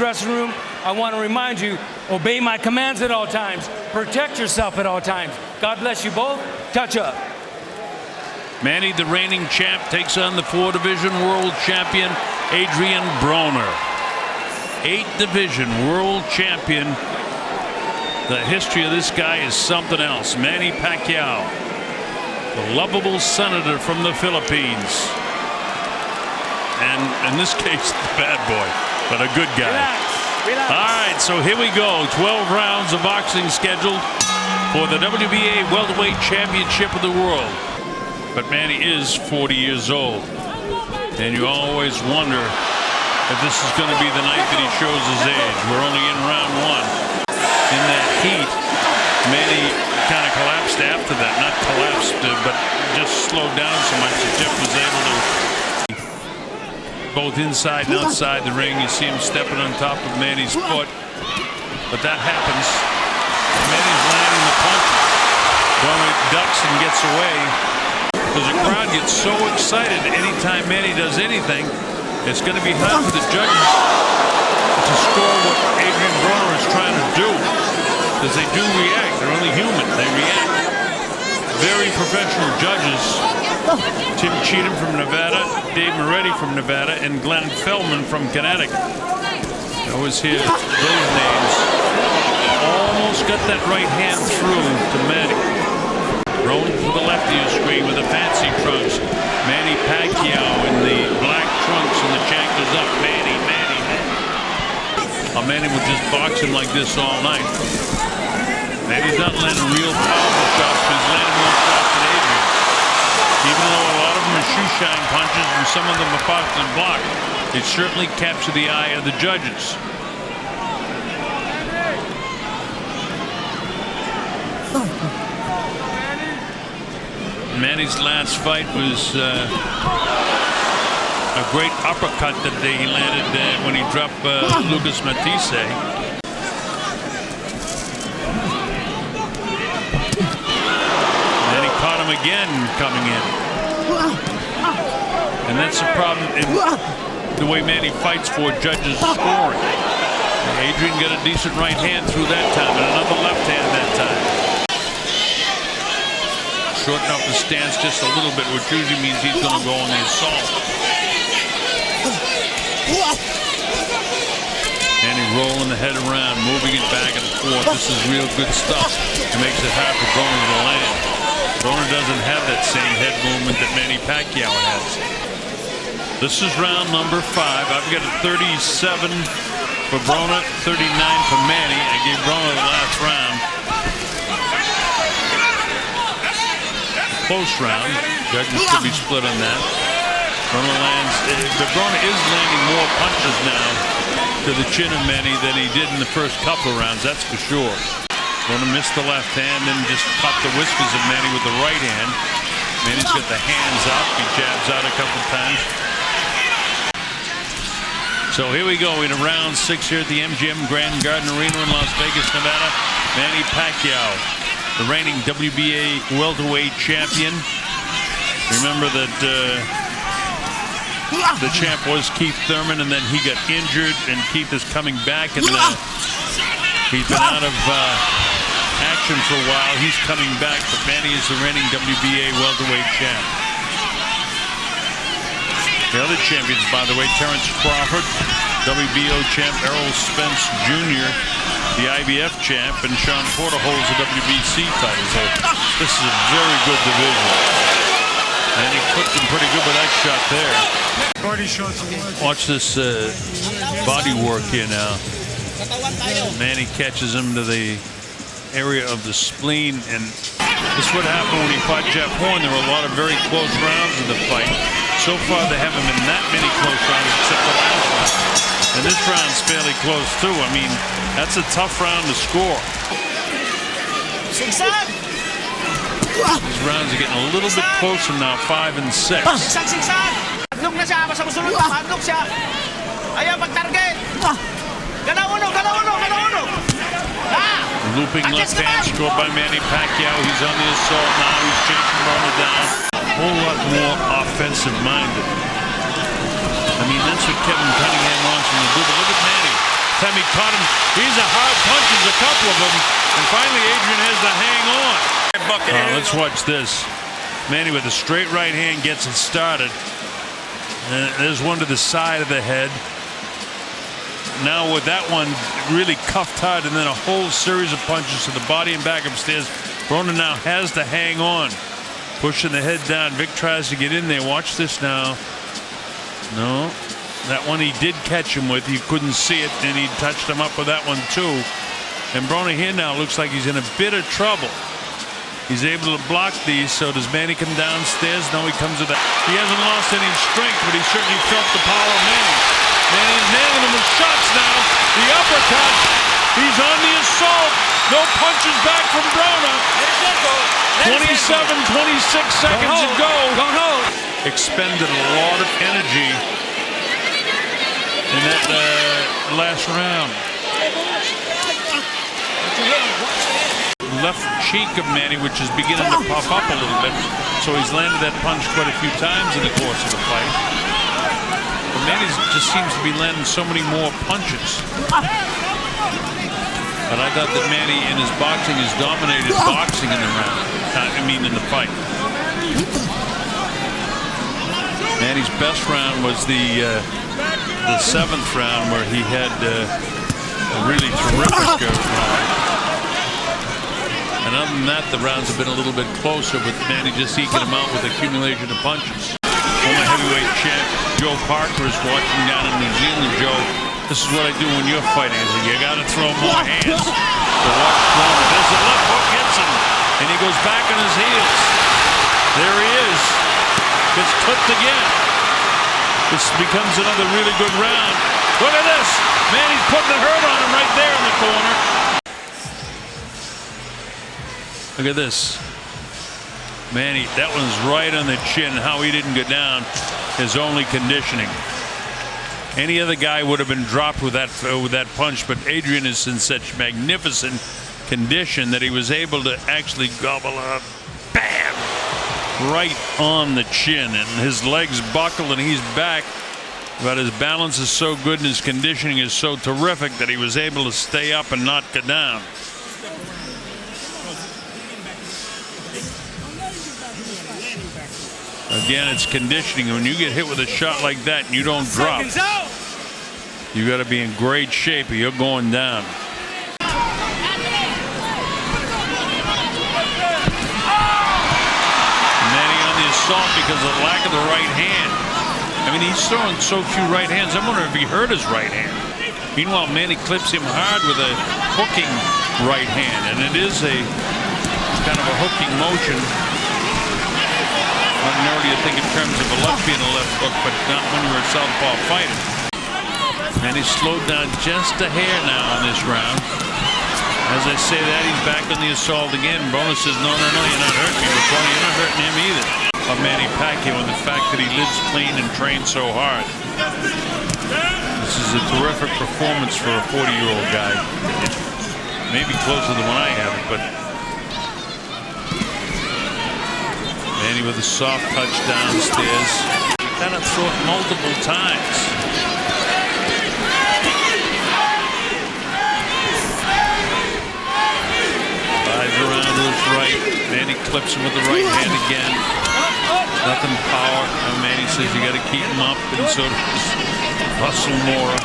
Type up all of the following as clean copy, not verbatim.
dressing room, I want to remind you, obey my commands at all times. Protect yourself at all times. God bless you both. Touch up. Manny, the reigning champ, takes on the 4-division world champion, Adrien Broner. 8-division world champion. The history of this guy is something else. Manny Pacquiao, the lovable senator from the Philippines. And in this case, the bad boy, but a good guy. Relax. All right, so here we go. 12 rounds of boxing scheduled for the WBA Welterweight Championship of the World. But Manny is 40 years old. And you always wonder if this is going to be the night that he shows his age. We're only in round 1. In that heat, Manny kind of collapsed after that. Not collapsed, but just slowed down so much that Jeff was able to, both inside and outside the ring. You see him stepping on top of Manny's foot. But that happens. Manny's landing the punches. Broner ducks and gets away. Because the crowd gets so excited anytime Manny does anything, it's going to be hard for the judges to score what Adrien Broner is trying to do. Because they do react. They're only human. They react. Very professional judges. Tim Cheatham from Nevada, Dave Moretti from Nevada, and Glenn Feldman from Connecticut. I always hear those names. Almost got that right hand through to Manny. Rolling to the left of your screen with the fancy trunks. Manny Pacquiao in the black trunks and the chanclas up. Manny. Manny will just box him like this all night. Manny's not landing real powerful shots, but he's landing more shots than Adrien. Even though a lot of them are shoe-shine punches and some of them are boxed and blocked, they certainly capture the eye of the judges. Manny's last fight was a great uppercut that he landed when he dropped Lucas Matisse. Then he caught him again coming in. And that's the problem in the way Manny fights for judges scoring. Adrien got a decent right hand through that time and another left hand that time. Shorten up the stance just a little bit, which usually means he's going to go on the assault. And he's rolling the head around, moving it back and forth. This is real good stuff. It makes it hard for Broner to land. Broner doesn't have that same head movement that Manny Pacquiao has. This is round number 5. I've got a 37 for Broner, 39 for Manny. I gave Broner the last round. Close round. Judges could be split on that. Broner lands, but Broner is landing more punches now to the chin of Manny than he did in the first couple of rounds, that's for sure. Broner missed the left hand and just caught the whiskers of Manny with the right hand. Manny's got the hands up. He jabs out a couple times. So here we go in round 6 here at the MGM Grand Garden Arena in Las Vegas, Nevada. Manny Pacquiao, the reigning WBA welterweight champion. Remember that the champ was Keith Thurman, and then he got injured, and Keith is coming back, and he's been out of action for a while. He's coming back, but Manny is the reigning WBA welterweight champ. The other champions, by the way, Terrence Crawford, WBO champ Errol Spence Jr., the IBF champ, and Sean Porter holds the WBC title. So this is a very good division. And he clipped him pretty good with that shot there. Watch this body work here now. Manny catches him to the area of the spleen, and this is what happened when he fought Jeff Horn. There were a lot of very close rounds in the fight. So far, there haven't been that many close rounds except the last round. And this round's fairly close too. I mean, that's a tough round to score. These rounds are getting a little bit closer now, 5 and 6. Looping left hand scored by Manny Pacquiao. He's on the assault now. He's chasing Broner down. A whole lot more offensive minded. I mean, that's what Kevin Cunningham wants him to do. But look at Manny. caught him. He's a hard punches, a couple of them. And finally, Adrien has to hang on. Let's watch this. Manny with a straight right hand gets it started. And there's one to the side of the head. Now with that one really cuffed hard, and then a whole series of punches to the body and back upstairs. Broner now has to hang on. Pushing the head down. Vic tries to get in there. Watch this now. No. That one he did catch him with. You couldn't see it, and he touched him up with that one too. And Broner here now looks like he's in a bit of trouble. He's able to block these. So does Manny come downstairs? No, he comes with that. He hasn't lost any strength, but he certainly felt the power of Manny. Manny's nailing him with shots now. The uppercut. He's on the assault. No punches back from Broner. 27, 26 seconds to go. Don't hold. Expended a lot of energy in that last round. Left cheek of Manny, which is beginning to pop up a little bit. So he's landed that punch quite a few times in the course of the fight. But Manny just seems to be landing so many more punches. But I thought that Manny in his boxing has dominated boxing in the round. In the fight. Manny's best round was the 7th round, where he had a really terrific round. And other than that, the rounds have been a little bit closer, with Manny just eking them out with accumulation of punches. Former heavyweight champ Joe Parker is watching down in New Zealand. Joe, this is what I do when you're fighting. You got to throw more hands. So watch Broner. There's a left hook, hits him, and he goes back on his heels. There he is. Gets clipped again. This becomes another really good round. Look at this. Manny's putting the hurt on him right there in the corner. Look at this. Manny, that one's right on the chin. How he didn't go down is only conditioning. Any other guy would have been dropped with that punch, but Adrien is in such magnificent condition that he was able to actually gobble up, bam, right on the chin, and his legs buckled and he's back. But his balance is so good and his conditioning is so terrific that he was able to stay up and not go down. Again, it's conditioning. When you get hit with a shot like that and you don't drop, you got to be in great shape or you're going down. Manny on the assault because of the lack of the right hand. I mean, he's throwing so few right hands. I wonder if he hurt his right hand. Meanwhile, Manny clips him hard with a hooking right hand, and it is a kind of a hooking motion. Ordinarily, you think in terms of a left being a left hook, but not when you're a southpaw fighter. And he's slowed down just a hair now in this round. As I say that, he's back on the assault again. Broner says, no, you're not hurting me. But Broner, you're not hurting him either. Of Manny Pacquiao and the fact that he lives clean and trains so hard. This is a terrific performance for a 40-year-old guy. Maybe closer than when I have it, but Manny with a soft touch downstairs. Kind of throw it multiple times. Slides around to his right. Manny clips him with the right hand again. Nothing power. And Manny says you got to keep him up, and so does Russell Mora.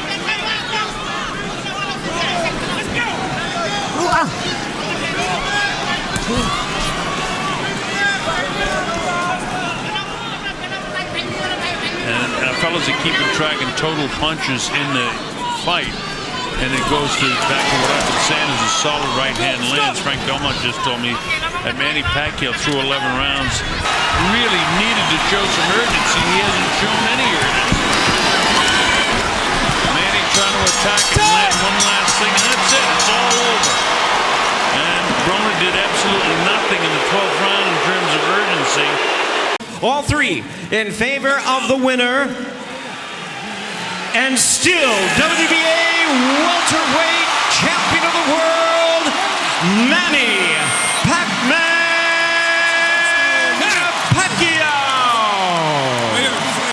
And fellas are keeping track in total punches in the fight. And it goes back to what I've been saying is a solid right hand lands. Frank Belmont just told me that Manny Pacquiao through 11 rounds really needed to show some urgency. He hasn't shown any urgency. Manny trying to attack and land one last thing, and that's it. It's all over. And Broner did absolutely nothing in the 12th round in terms of urgency. All three in favor of the winner, and still WBA welterweight champion of the world, Manny